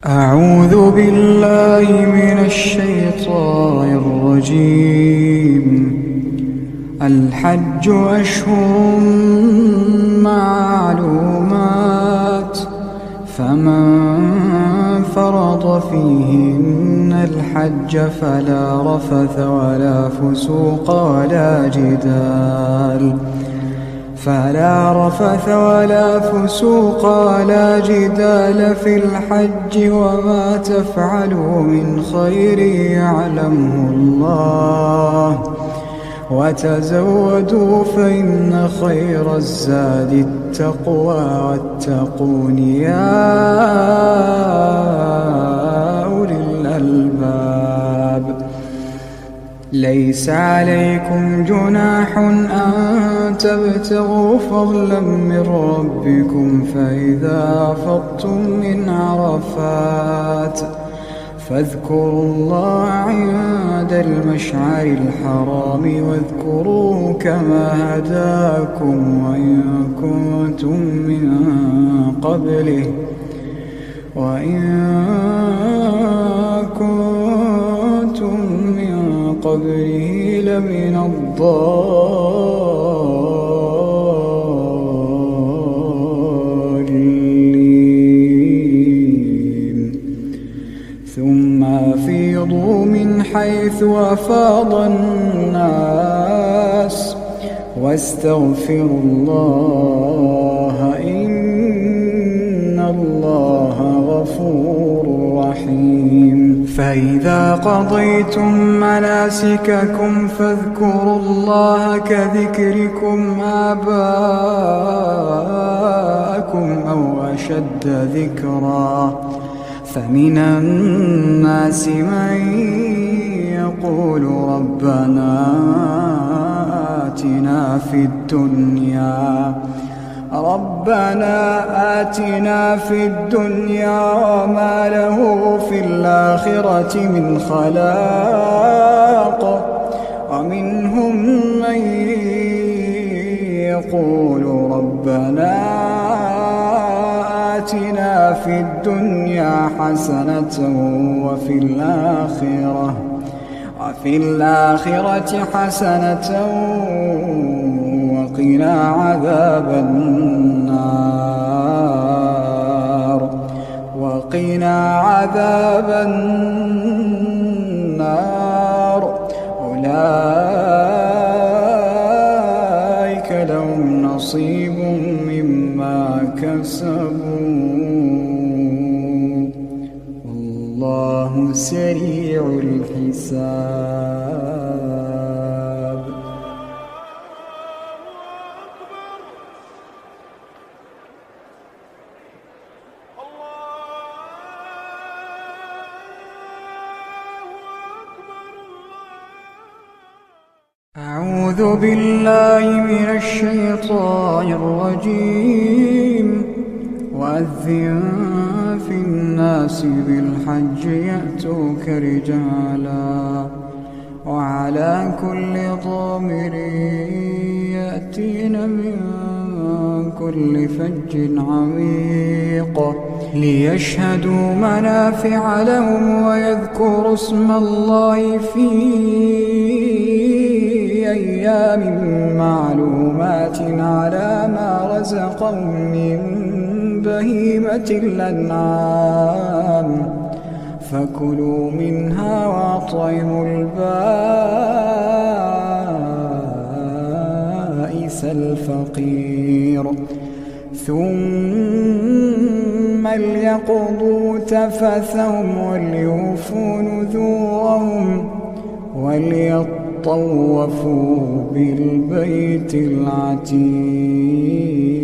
أعوذ بالله من الشيطان الرجيم. الحج أشهر معلومات، فمن فرض فيهن الحج فلا رفث ولا فسوق ولا جدال في الحج، وما تفعلوا من خير يعلمه الله، وتزودوا فإن خير الزاد التقوى، واتقون يا أولي الألباب. ليس عليكم جناح أن تبتغوا فضلا من ربكم، فإذا أفضتم من عرفات فاذكروا الله عند المشعر الحرام، واذكروه كما هداكم وإن كنتم من قبله لمن الضالين. ثم أفيضوا من حيث أفاض الناس، واستغفروا الله إن الله غفور رحيم. فإذا قضيتم مناسككم فاذكروا الله كذكركم آباءكم أو أشد ذكرا. فمن الناس من يقول ربنا آتنا في الدنيا وما له في الآخرة من خلاق. ومنهم من يقول ربنا آتنا في الدنيا حسنة وفي الآخرة حسنة وقنا عذاب النار. أولئك لهم نصيب مما كسبوا، والله سريع الحساب. أعوذ بالله من الشيطان الرجيم. وأذن في الناس بالحج يأتوك رجالا، وعلى كل ضامر يأتين من كل فج عميق، ليشهدوا منافع لهم ويذكروا اسم الله في أيام معلومات على ما رزقهم من بهيمة الأنعام، فكلوا منها وأطعموا البائس الفقير، ثم ليقضوا تفثهم وليوفوا نذورهم وليطوفوا بالبيت العتيق.